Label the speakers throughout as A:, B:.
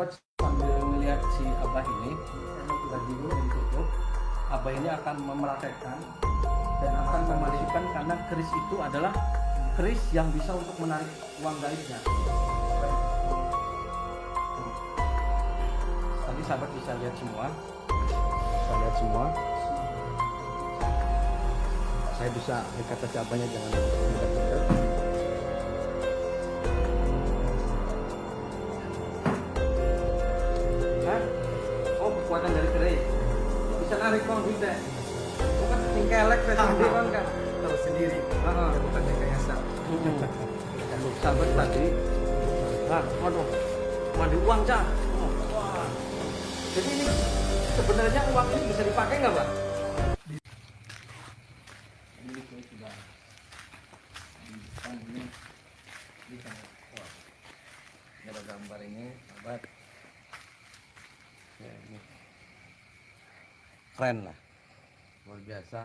A: sahabat sambil melihat si Abah ini lagi dulu ditutup, Abah ini akan mempraktekkan dan akan memasukkan karena keris itu adalah keris yang bisa untuk menarik uang gaibnya. Tadi sahabat bisa lihat semua, saya bisa kata siapanya jangan dekat-dekat. Oh, kekuatan dari keris bisa narik uang duitnya. Bukan tingkelek sendiri kan?
B: Tahu sendiri. Bukan rekayasa.
A: Sahabat tadi, waduh, mandi uang cah. Wah. Jadi ini sebenarnya uang ini bisa dipakai nggak, Pak? Ini sudah ini bisa. Wah. Ini ada gambar ini, sahabat. Ya, ini keren lah, luar biasa.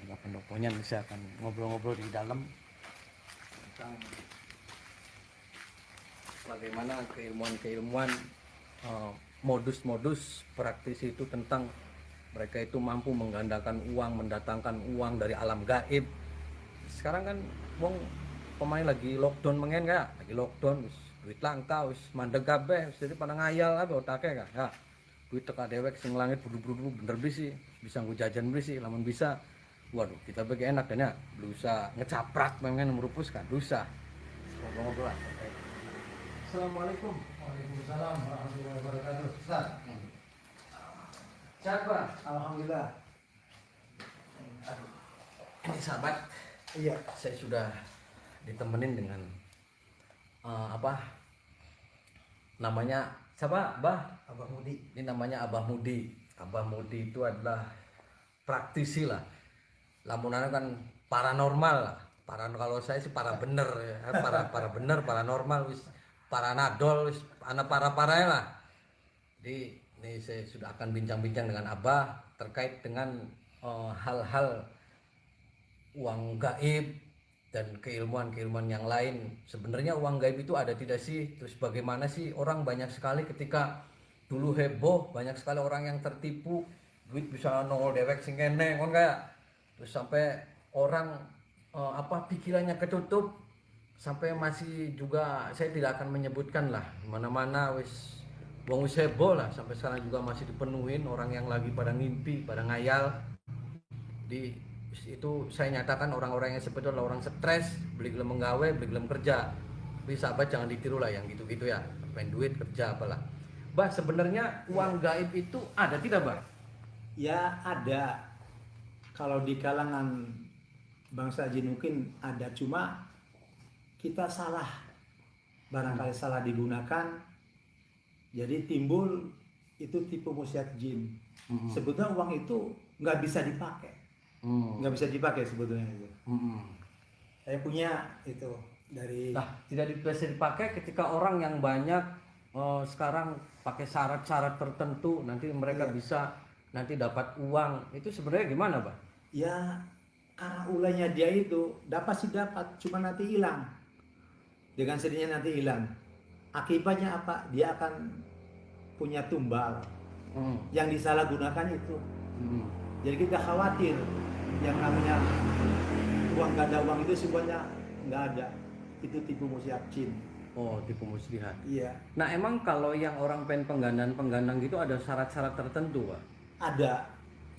A: Ada pendoponya, bisa akan ngobrol-ngobrol di dalam tentang bagaimana keilmuan-keilmuan, modus-modus praktis itu tentang mereka itu mampu menggandakan uang, mendatangkan uang dari alam gaib. Sekarang kan wong pemain lagi lockdown mengen gak? Lagi lockdown wis duit langka wis mandeg kabeh, jadi pada ngayal apa otake gak? Ya. Duit teka dewek sing langit buru-buru bener bisi, bisa nggo jajan bisi, lamun bisa. Waduh, kita bagi enak dan ya, berusaha ngecaprak mengen merupus kan, dosa. Ngobrol-ngobrol. Assalamualaikum.
B: Waalaikumsalam warahmatullahi wabarakatuh. Ustaz.
A: Siapa?
B: Alhamdulillah.
A: Ini sahabat.
B: Iya.
A: Saya sudah ditemenin dengan namanya siapa?
B: Abah Mudi.
A: Ini namanya Abah Mudi. Abah Mudi itu adalah praktisi lah. Lamunana kan paranormal lah. Kalau saya sih para bener ya. Para bener, paranormal wis paranadol wis para lah. Jadi ini saya sudah akan bincang-bincang dengan Abah terkait dengan hal-hal uang gaib dan keilmuan-keilmuan yang lain. Sebenarnya uang gaib itu ada tidak sih? Terus bagaimana sih orang banyak sekali ketika dulu heboh, banyak sekali orang yang tertipu, duit bisa nongol dewek sing kene kon kayak. Terus sampai orang pikirannya ketutup, sampai masih juga saya tidak akan menyebutkan lah mana-mana wis wong wis heboh lah, sampai sekarang juga masih dipenuhin orang yang lagi pada ngimpi, pada ngayal. Di itu saya nyatakan orang-orang yang seperti itu adalah orang stres, beli gelem menggawe, beli gelem kerja. Tapi sahabat jangan ditiru lah yang gitu-gitu ya, pengen duit kerja apalah. Bah, sebenarnya uang gaib itu ada tidak, Bah?
B: Ya ada. Kalau di kalangan bangsa jin mungkin ada, cuma kita salah. Barangkali salah digunakan. Jadi timbul itu tipu musyiat jin. Sebetulnya uang itu nggak bisa dipakai. Nggak bisa dipakai sebetulnya itu. Saya punya itu dari.
A: Nah, tidak bisa dipakai ketika orang yang banyak sekarang pakai syarat-syarat tertentu, nanti mereka bisa nanti dapat uang. Itu sebenarnya gimana, Pak?
B: Ya karena ulahnya dia itu dapat sih dapat, cuma nanti hilang. Dengan sendirinya nanti hilang. Akibatnya apa? Dia akan punya tumbal yang disalahgunakan itu. Jadi kita khawatir yang namanya uang gak ada uang itu semuanya nggak ada. Itu tipu musyiat jin.
A: Oh, tipu muslihat.
B: Iya.
A: Nah, emang kalau yang orang pengen penggandaan gitu ada syarat-syarat tertentu, Pak?
B: Ada,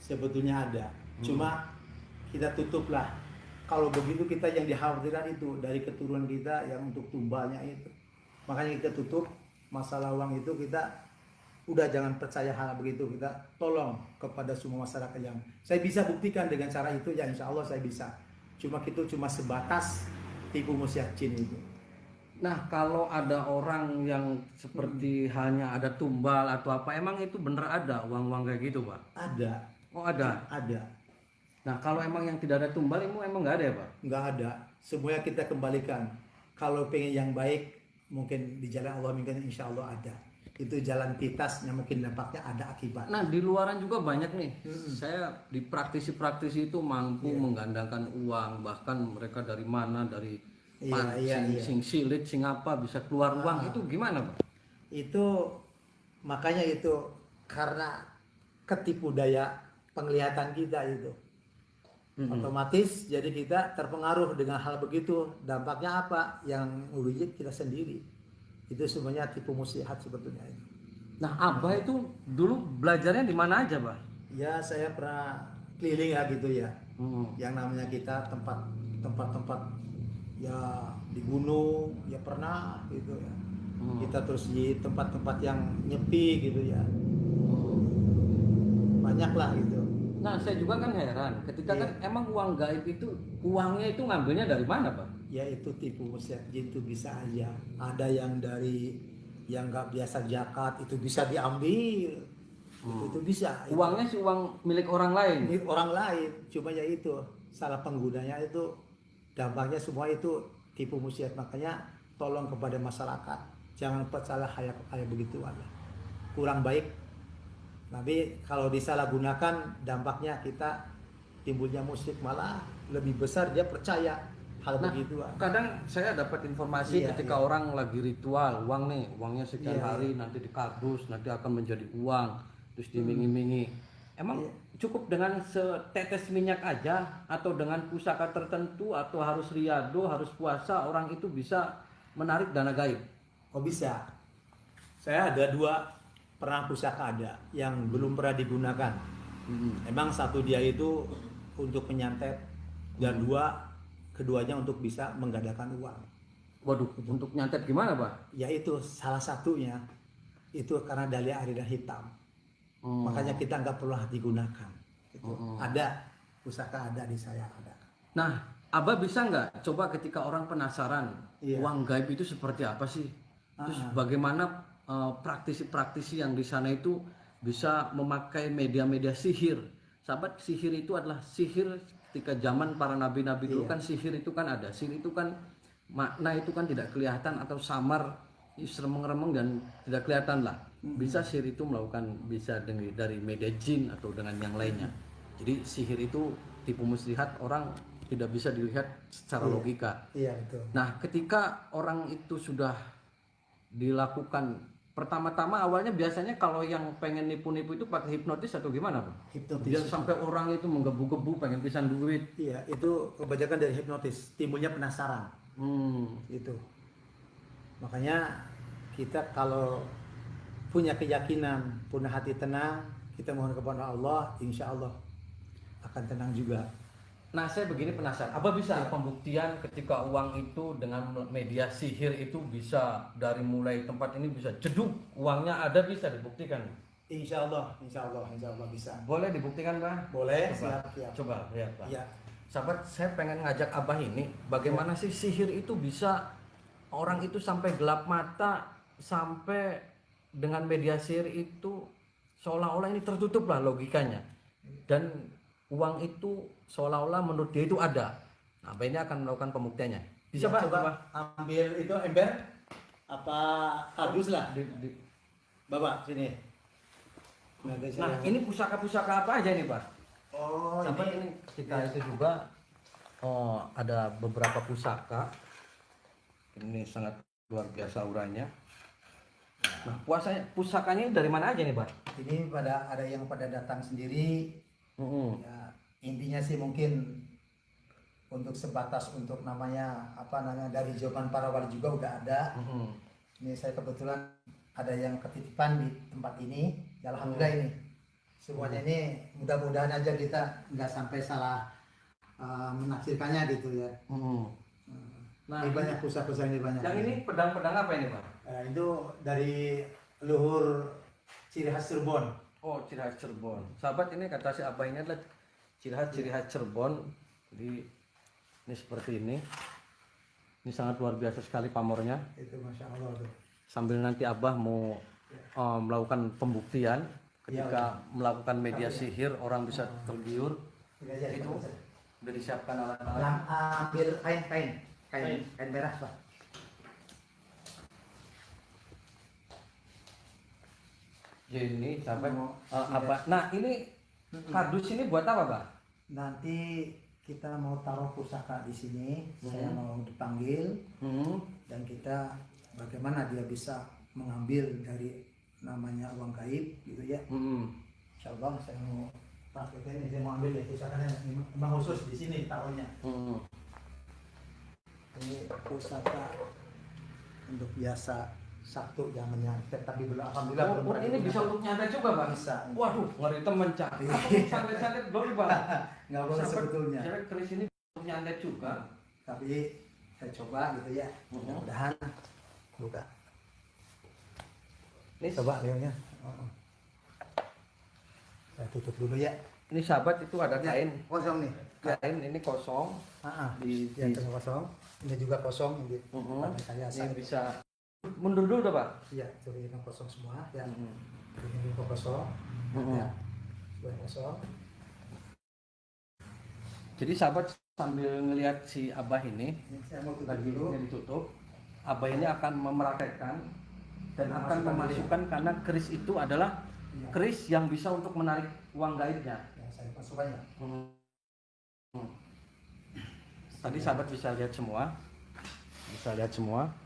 B: sebetulnya ada. Cuma kita tutuplah. Kalau begitu kita yang dikhawatirkan itu dari keturunan kita yang untuk tumbalnya itu. Makanya kita tutup masalah uang itu, kita udah jangan percaya hal begitu. Kita tolong kepada semua masyarakat yang saya bisa buktikan dengan cara itu, ya insya Allah saya bisa. Cuma itu cuma sebatas tipu musyiat jin itu.
A: Nah, kalau ada orang yang seperti hanya ada tumbal atau apa, emang itu bener ada uang-uang kayak gitu, Pak?
B: Ada.
A: Oh, ada?
B: Ada.
A: Nah, kalau emang yang tidak ada tumbal, emang nggak ada ya, Pak?
B: Nggak ada. Semuanya kita kembalikan. Kalau pengen yang baik, mungkin di jalan Allah mungkin insya Allah ada. Itu jalan pintasnya mungkin dampaknya ada akibat.
A: Nah, di luaran juga banyak nih. Saya di praktisi-praktisi itu mampu menggandakan uang, bahkan mereka dari mana, dari sing silit, sing apa bisa keluar uang. Itu gimana, Pak?
B: Itu makanya itu karena ketipu daya penglihatan kita itu. Otomatis jadi kita terpengaruh dengan hal begitu. Dampaknya apa? Yang merugikan kita sendiri. Itu semuanya tipu muslihat sebetulnya itu.
A: Nah, Abah itu dulu belajarnya di mana aja, Bah?
B: Ya saya pernah keliling ya gitu ya.
A: Hmm.
B: Yang namanya kita tempat-tempat ya di gunung ya pernah gitu ya. Kita terus di tempat-tempat yang nyepi gitu ya. Banyak lah gitu.
A: Nah, saya juga kan heran, ketika
B: Iya.
A: kan emang uang gaib itu, uangnya itu ngambilnya dari mana, Pak?
B: Ya itu tipu muslihat jin itu bisa aja. Ada yang dari yang nggak biasa zakat itu bisa diambil. Itu bisa. Itu.
A: Uangnya sih uang milik orang lain.
B: Ini orang lain, cuma ya itu salah penggunanya itu dampaknya semua itu tipu muslihat. Makanya tolong kepada masyarakat jangan percaya hal begituan lah. Kurang baik. Tapi kalau disalahgunakan dampaknya kita timbulnya musyrik, malah lebih besar dia percaya hal
A: Nah,
B: begituan.
A: kadang saya dapat informasi
B: Iya,
A: ketika orang lagi ritual, uang nih, uangnya sekian
B: Iya,
A: hari nanti dikardus, nanti akan menjadi uang, terus dimingi-mingi. Emang
B: Iya.
A: cukup dengan setetes minyak aja, atau dengan pusaka tertentu, atau harus riado, harus puasa, orang itu bisa menarik dana gaib?
B: Oh bisa. Saya ada 2 pernah pusaka ada yang belum pernah digunakan. Emang satu dia itu untuk menyantet dan keduanya untuk bisa menggandakan uang.
A: Waduh, untuk nyantet gimana, Pak?
B: Yaitu salah satunya itu karena dalih aridan hitam. Makanya kita nggak perlu digunakan. Gitu. Ada pusaka ada di saya ada.
A: Nah, Abah bisa nggak coba ketika orang penasaran
B: Iya.
A: uang gaib itu seperti apa sih? Terus bagaimana praktisi-praktisi yang di sana itu bisa memakai media-media sihir? Sahabat, sihir itu adalah sihir ketika zaman para nabi-nabi dulu kan sihir itu kan ada. Sihir itu kan makna itu kan tidak kelihatan atau samar, seremeng-remeng dan tidak kelihatan lah. Bisa sihir itu melakukan bisa dari media jin atau dengan yang lainnya. Jadi sihir itu tipu muslihat orang tidak bisa dilihat secara logika.
B: Iya betul.
A: Nah, ketika orang itu sudah dilakukan pertama-tama awalnya biasanya kalau yang pengen nipu-nipu itu pakai hipnotis atau gimana, Bang?
B: Hipnotis.
A: Biar sampai orang itu menggebu-gebu pengen pisan duit.
B: Iya, itu kebanyakan dari hipnotis, timbulnya penasaran. Itu. Makanya kita kalau punya keyakinan, punya hati tenang, kita mohon kepada Allah, insya Allah akan tenang juga.
A: Nah, saya begini penasaran, apa bisa pembuktian ketika uang itu dengan media sihir itu bisa dari mulai tempat ini bisa jeduk uangnya ada, bisa dibuktikan?
B: Insya Allah bisa.
A: Boleh dibuktikan, Pak?
B: Boleh,
A: Coba,
B: siap.
A: coba lihat, Pak.
B: Iya.
A: Sahabat, saya pengen ngajak Abah ini, bagaimana sih sihir itu bisa orang itu sampai gelap mata, sampai dengan media sihir itu seolah-olah ini tertutup lah logikanya. Dan uang itu seolah-olah menurut dia itu ada. Nah, Abah ini akan melakukan pembuktiannya. Bisa,
B: Ya,
A: Pak?
B: coba ambil itu ember apa kardus lah. Bapak sini.
A: Nah, ini pusaka-pusaka apa aja nih, Pak?
B: Oh,
A: Sahabat, ini kita itu juga ada beberapa pusaka. Ini sangat luar biasa auranya. Nah, pusakanya dari mana aja nih, Pak?
B: ini ada yang pada datang sendiri. Ya, intinya sih mungkin untuk sebatas untuk namanya dari zaman para wali juga udah ada. Ini saya kebetulan ada yang ketitipan di tempat ini. Ya, alhamdulillah ini semuanya ini mudah-mudahan aja kita nggak sampai salah menafsirkannya gitu ya.
A: Nah,
B: Ini banyak pusaka ini banyak.
A: yang ini pedang-pedang apa ini, Pak?
B: Itu dari luhur ciri khas Cirebon.
A: Oh, ciri khas Cirebon. Sahabat, ini kata si Abah ini adalah ciri khas Cirebon. Jadi ini seperti ini. Ini sangat luar biasa sekali pamornya.
B: Itu masya Allah tuh.
A: Sambil nanti Abah mau melakukan pembuktian ketika melakukan media sihir orang bisa tergiur. Itu udah disiapkan alat-alat.
B: Ambil kain merah Pak.
A: Jadi sahabat, apa? Nah, ini kardus ini buat apa, Pak?
B: Nanti kita mau taruh pusaka di sini. Saya mau dipanggil dan kita bagaimana dia bisa mengambil dari namanya uang gaib gitu ya.
A: Mm-mm.
B: Insya Allah saya mau prakteknya ini, saya mau ambil ya pusakanya memang khusus di sini taruhnya.
A: Mm-mm.
B: Ini pusaka untuk biasa Sabtu yang menyantet, tapi belum alhamdulillah belum pernah
A: Ini bisa
B: digunakan.
A: untuk nyantet juga bang?
B: Bisa.
A: Waduh, ngeri temen cak. Apa santet-santet boleh bang?
B: Nggak boleh sebetulnya.
A: Jadi keris ini untuk nyantet juga.
B: Tapi saya coba gitu ya. Mudah-mudahan buka.
A: Ini
B: Coba Leonya. Saya tutup dulu ya.
A: Ini sahabat itu ada kain.
B: Kosong nih.
A: Kain ini kosong.
B: Di atas kosong. Ini juga kosong. Ini saya
A: Ini bisa mundur dulu dah pak.
B: Iya, jadi ini kosong semua ya.
A: Mm-mm.
B: Ini juga kosong. Ya. Dua kosong.
A: Jadi sahabat sambil ngelihat si abah ini
B: Ini saya mau tutup
A: lagi
B: dulu.
A: ini ditutup, abah ini akan memerakaikan dan akan
B: Memasukkan
A: memasukkan karena keris itu adalah
B: Iya.
A: keris yang bisa untuk menarik uang gaibnya.
B: Ya, saya masukkan ya.
A: Tadi sahabat bisa lihat semua,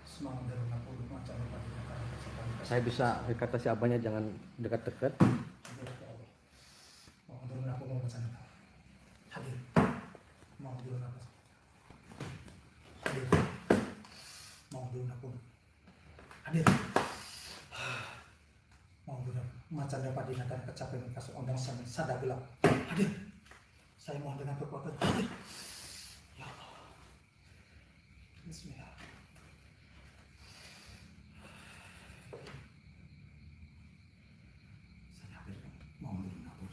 B: Semangat dari aku macam apa
A: Saya bisa kata si abahnya jangan dekat-dekat.
B: mau turun aku mau pesan hadir mau turun aku hadir mau turun aku hadir mau turun macam dapat dinakan kecapean kasus undang sadar gelap hadir saya mohon dengan kekuatan hadir ya Allah Bismillah. Saya hadir mau turun aku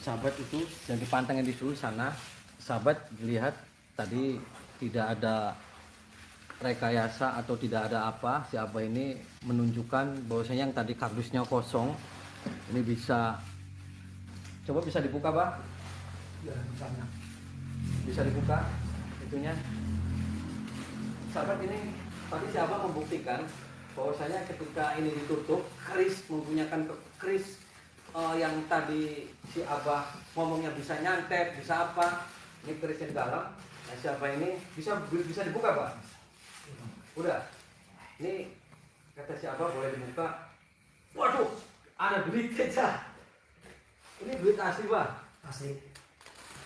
A: Sahabat itu yang dipantengin di seluruh sana, sahabat lihat tadi tidak ada rekayasa atau tidak ada apa, si abah ini menunjukkan bahwasanya yang tadi kardusnya kosong ini bisa, coba bisa dibuka bang,
B: ya misalnya
A: bisa dibuka itunya. Sahabat ini tadi si abah membuktikan bahwasanya ketika ini ditutup, keris menggunakan keris yang tadi si abah ngomongnya bisa nyantet, bisa apa, ini keris yang dalam. Nah, si abah ini bisa dibuka pak? Udah, ini kata si abah boleh dibuka. Waduh, ada duit aja. Ini duit asli pak?
B: asik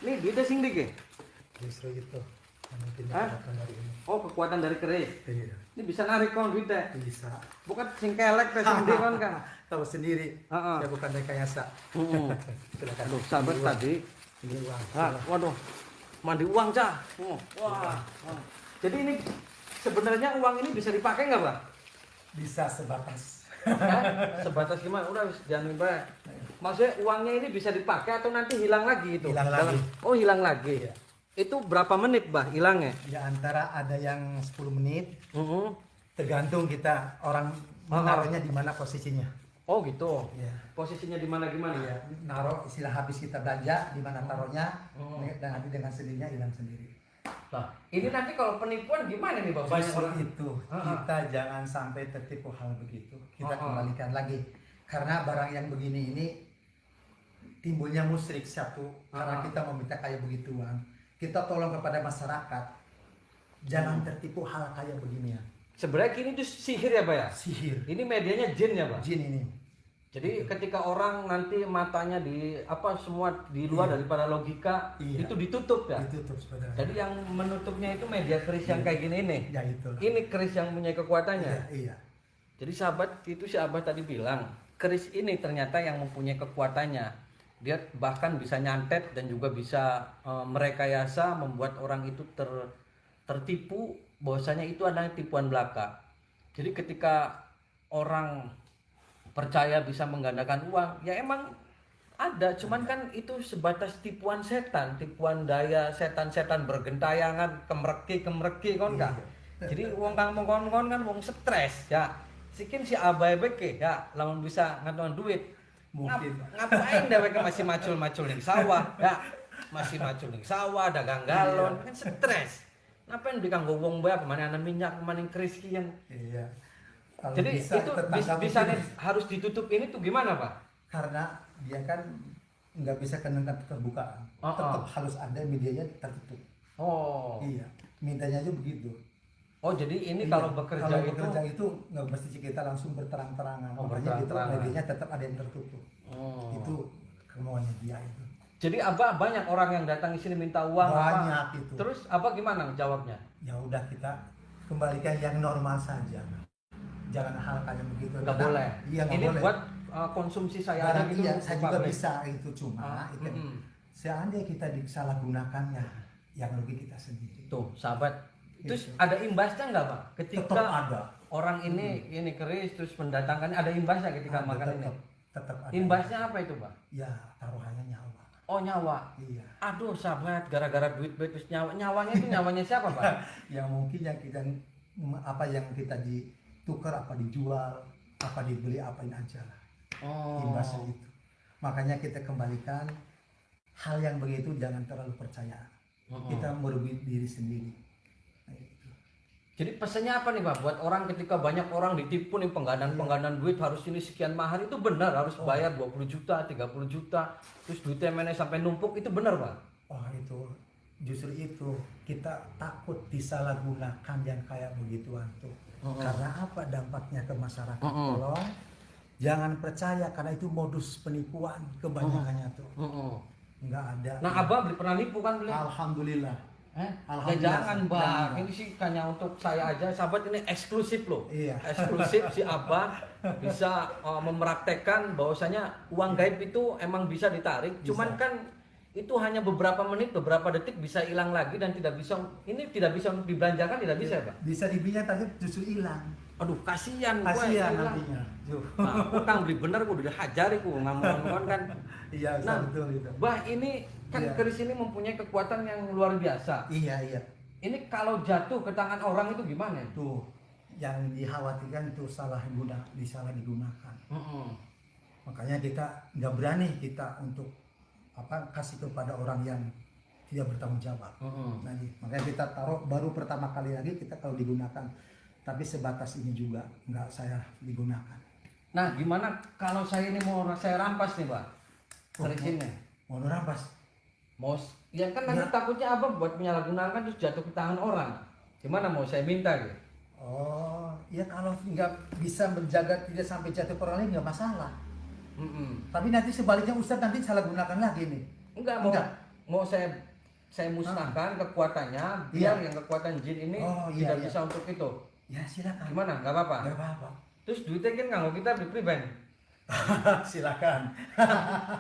A: Ini duitnya sing dik ya?
B: justru itu yang mungkin
A: Hah?
B: dapatkan dari ini.
A: Oh, kekuatan dari keris.
B: Iya,
A: Ini bisa narik kon duitnya.
B: bisa.
A: Bukan sing kelek teh sing dik kon kan.
B: Tahu sendiri.
A: Heeh.
B: Saya bukan rekayasa. Silakan.
A: Aduh, sahabat
B: Ini uang.
A: tadi.
B: Ini uang.
A: Waduh, mandi uang cah. Wah. Jadi ini sebenarnya uang ini bisa dipakai nggak pak?
B: Bisa sebatas.
A: Sebatas gimana? Udah jangan baik. Maksudnya uangnya ini bisa dipakai atau nanti hilang lagi itu?
B: Hilang lagi.
A: Oh hilang lagi.
B: Iya.
A: Itu berapa menit bah hilangnya?
B: Ya antara ada yang 10 menit,
A: Mhm.
B: tergantung kita orang menaruhnya di mana posisinya.
A: Oh gitu.
B: Iya.
A: Posisinya di mana gimana?
B: Iya, naruh istilah habis kita belanja di mana taruhnya,
A: Oh.
B: dan nanti dengan sendirinya hilang sendiri.
A: Nah, ini nanti kalau penipuan gimana nih bang? Banyak
B: Justru
A: orang.
B: itu kita jangan sampai tertipu hal begitu. Kita kembalikan lagi karena barang yang begini ini timbulnya musyrik satu karena kita meminta kayak begituan. Kita tolong kepada masyarakat jangan tertipu hal kayak beginian.
A: Sebenarnya kini itu sihir ya pak ya?
B: Sihir,
A: Ini medianya jin ya pak?
B: jin ini.
A: Jadi ketika orang nanti matanya di apa semua di luar
B: Iya.
A: daripada logika
B: Iya.
A: itu ditutup ya.
B: Ditutup sebenarnya.
A: Jadi yang menutupnya itu media keris yang kayak gini ini.
B: Ya itu.
A: Ini keris yang punya kekuatannya.
B: Iya, iya.
A: Jadi sahabat itu si abah tadi bilang keris ini ternyata yang mempunyai kekuatannya. Dia bahkan bisa nyantet dan juga bisa merekayasa membuat orang itu tertipu bahwasanya itu adalah tipuan belaka. Jadi ketika orang percaya bisa menggandakan uang, ya emang Ada, cuman kan itu sebatas tipuan setan, tipuan daya setan-setan bergentayangan, kemereki kon kak. Jadi wong kang mongkon kan wong stres ya. Sikin si abai beke ya, lamun bisa ngantongan duit.
B: Mungkin.
A: Ngapain deweke masih macul-macul ning sawah ya. Masih macul ning sawah, dagang galon, kan stres. Ngapain dikanggo wong bae kemana ana minyak, kemana keris kian.
B: Iya. Kalau
A: Jadi
B: bisa,
A: itu
B: tetangga
A: bisa
B: mungkin.
A: harus ditutup ini tuh gimana, Pak?
B: Karena dia kan nggak bisa kena keterbukaan.
A: Oh,
B: Tetap
A: oh.
B: harus ada medianya tertutup.
A: Oh.
B: Iya. Mintanya aja begitu.
A: Oh, jadi ini
B: Iya,
A: kalau bekerja
B: kalau
A: itu
B: bekerja itu nggak mesti kita langsung berterang-terangan.
A: Oh,
B: Makanya itu
A: berterang-terangan.
B: medianya tetap ada yang tertutup.
A: Oh.
B: Itu kemauannya dia itu.
A: Jadi Abah banyak orang yang datang di sini minta uang
B: Banyak
A: apa?
B: itu.
A: Terus Abah gimana jawabnya?
B: Ya udah kita kembalikan yang normal saja. Jangan hal kayak begitu.
A: Nggak
B: Karena-
A: boleh.
B: Iya nggak
A: Ini
B: boleh.
A: buat konsumsi saya aja
B: Barang
A: gitu.
B: iya, saya juga
A: Pak.
B: bisa itu cuma
A: Ah,
B: itu
A: mm-mm.
B: seandainya kita disalahgunakannya yang rugi kita sendiri.
A: Tuh, sahabat. Terus
B: Gitu.
A: ada imbasnya nggak, Pak?
B: Tetap
A: Ketika
B: ada.
A: orang ini keris terus mendatangkan ada imbasnya ketika
B: Ada,
A: makan ini.
B: tetap ada.
A: Imbasnya apa itu, Pak?
B: Ya taruhannya nyawa.
A: Oh, nyawa.
B: Iya.
A: Aduh, sahabat, gara-gara duit terus nyawa. Nyawanya itu nyawanya siapa, Pak?
B: Yang mungkin yang kita apa yang kita ditukar apa dijual apa dibeli apain aja lah
A: Oh.
B: imbasnya itu. Makanya kita kembalikan hal yang begitu jangan terlalu percaya.
A: Mm-mm.
B: Kita merugi diri sendiri. Nah, itu.
A: Jadi pesannya apa nih, Pak? Buat orang ketika banyak orang ditipu nih penggandaan duit harus ini sekian mahar, itu benar harus bayar 20 juta, 30 juta, terus duitnya mana sampai numpuk, itu benar, Pak?
B: Oh itu justru itu kita takut disalahgunakan yang kayak begituan tuh. Karena apa dampaknya ke masyarakat? Tolong jangan percaya karena itu modus penipuan kebanyakannya tuh. Nggak ada.
A: Nah, Abah pernah nipu kan beli?
B: Alhamdulillah.
A: Ya
B: Alhamdulillah.
A: jangan, Bang.
B: Jangan.
A: Ini sih hanya untuk saya aja, sahabat, ini eksklusif loh.
B: Iya.
A: Eksklusif si Abah bisa mempraktekkan bahwasanya uang gaib itu emang bisa ditarik,
B: Bisa.
A: cuman kan itu hanya beberapa menit, beberapa detik bisa hilang lagi dan tidak bisa untuk dibelanjakan, tidak bisa, Pak.
B: Bisa dibilang tapi justru hilang.
A: Aduh, kasihan gue
B: Kasihan
A: hilang.
B: nantinya. Yuh.
A: Nah, utang beli bener gue udah hajari gue ngomong kan.
B: Iya
A: Nah,
B: betul gitu.
A: Bah, ini kan
B: Iya.
A: keris ini mempunyai kekuatan yang luar biasa.
B: Iya iya.
A: Ini kalau jatuh ke tangan orang itu gimana?
B: Tuh yang dikhawatirkan itu disalahgunakan. Makanya kita nggak berani kita untuk kasih kepada orang yang tidak bertanggung jawab. Nah, makanya kita taruh baru pertama kali lagi kita kalau digunakan, tapi sebatas ini juga nggak saya digunakan.
A: Nah, gimana kalau saya ini mau saya rampas nih, Pak? Keris ini.
B: Mau rampas?
A: Ya kan nanti
B: Ya.
A: takutnya Abah buat menyalahgunakan terus jatuh ke tangan orang. Gimana mau saya minta gitu?
B: Oh, ya kalau nggak bisa menjaga tidak sampai jatuh ke orang lain nggak masalah. Tapi nanti sebaliknya Ustadz nanti salah gunakan lagi nih.
A: Enggak, mau saya musnahkan kekuatannya biar yang kekuatan jin ini
B: Oh, iya,
A: tidak
B: iya.
A: bisa untuk itu.
B: Ya silakan.
A: Gimana? Enggak apa-apa.
B: Nggak apa-apa.
A: Terus duitnya kan kanggo kita beli pribadi.
B: Silakan.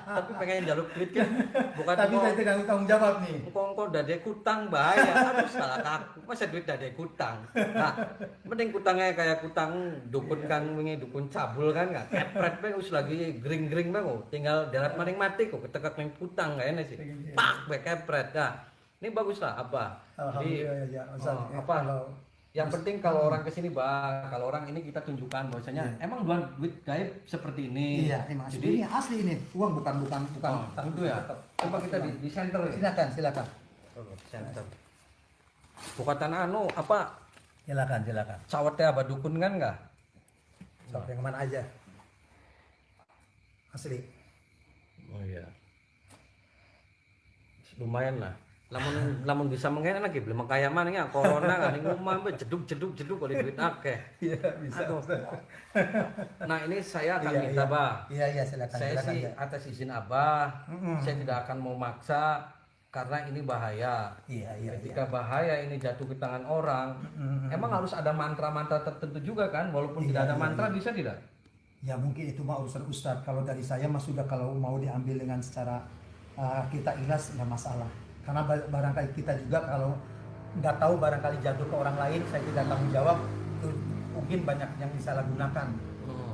A: Tapi pengen jaluk duit kan bukan
B: Tapi saya tidak tanggung jawab nih.
A: engkau dade kutang bahaya. Aduh, salah kaku. Masa duit dade kutang. Nah, mending kutangnya kayak kutang dukun kan wingi dukun cabul kan enggak. Kepret pe us lagi gring-gring bang kok. Tinggal darat maning mati kok ketekak ning kutang enggak enak sih. Pak be kepret. Nah, ini bagus lah apa. Jadi
B: Alhamdulillah ya, Ustaz.
A: apa?
B: Kalau
A: Yang penting kalau orang kesini, Bah, kalau orang ini kita tunjukkan bahwasanya emang duit gaib seperti ini.
B: iya, emang
A: Jadi
B: ini asli ini. Uang bukan
A: itu ya. Coba kita di center ya.
B: Silakan.
A: Center. Bukatan apa
B: Silakan.
A: cawatnya Abah dukun kan enggak?
B: Sok yang mana aja. Asli.
A: Oh iya. Lumayan lah. Lamun bisa mengen lagi beli makaya mana ya corona kan ning omah be jeduk kalau duit akeh.
B: Iya, bisa.
A: Aduh. Nah, ini saya akan
B: Iya,
A: minta,
B: iya.
A: Bah.
B: Iya, silakan.
A: Saya
B: silakan,
A: sih
B: ya.
A: atas izin Abah,
B: Mm-mm.
A: saya tidak akan mau maksa karena ini bahaya.
B: Iya.
A: Ketika bahaya ini jatuh ke tangan orang, emang harus ada mantra-mantra tertentu juga kan? Walaupun tidak ada mantra bisa tidak?
B: Ya mungkin itu mah urusan Ustadz. Kalau dari saya mah sudah kalau mau diambil dengan secara kita ikhlas nggak masalah. Karena barangkali kita juga kalau nggak tahu barangkali jatuh ke orang lain, saya tidak tanggung jawab. Itu mungkin banyak yang disalahgunakan.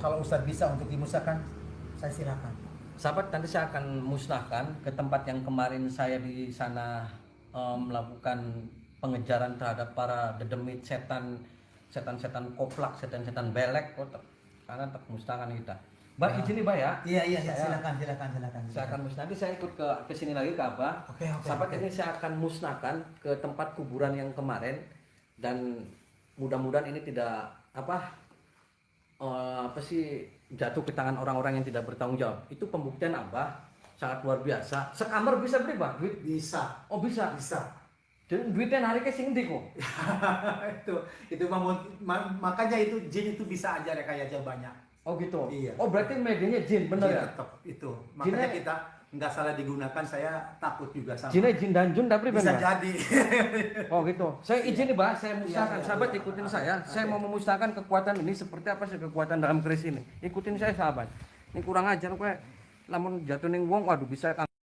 B: Kalau Ustadz bisa untuk dimusnahkan, saya silakan.
A: sahabat, nanti saya akan musnahkan ke tempat yang kemarin saya di sana melakukan pengejaran terhadap para dedemit setan, setan-setan koplak, setan-setan belek, karena termusnahkan kita. Mbak izin nih Mbak ya.
B: Iya,
A: Saya-
B: silakan.
A: Saya akan musnah. Nanti saya ikut ke sini lagi ke Abah.
B: Oke.
A: Sahabat, ini saya akan musnahkan ke tempat kuburan yang kemarin, dan mudah-mudahan ini tidak apa sih jatuh ke tangan orang-orang yang tidak bertanggung jawab. Itu pembuktian Abah sangat luar biasa. Sekamar bisa beli Bang duit?
B: Bisa.
A: Oh bisa.
B: Bisa.
A: Dan duitnya narik ke sing ndi kok?
B: itu makanya itu jin itu bisa aja rekayasa banyak.
A: Oh gitu.
B: Iya.
A: Oh berarti medianya jin bener
B: Jin
A: ya?
B: tetap itu. Makanya
A: Jinnya-
B: kita nggak salah digunakan. Saya takut juga sama.
A: Jinnya jin dan jun tapi
B: Bisa
A: Bang?
B: jadi.
A: Oh gitu. Saya izin nih, Pak. Saya musnahkan.
B: Iya,
A: Sahabat,
B: iya.
A: ikutin saya. Saya mau memusnahkan kekuatan ini seperti apa sih kekuatan dalam keris ini. Ikutin saya, sahabat. Ini kurang ajar kok. Lamun jatuh ning wong, waduh bisa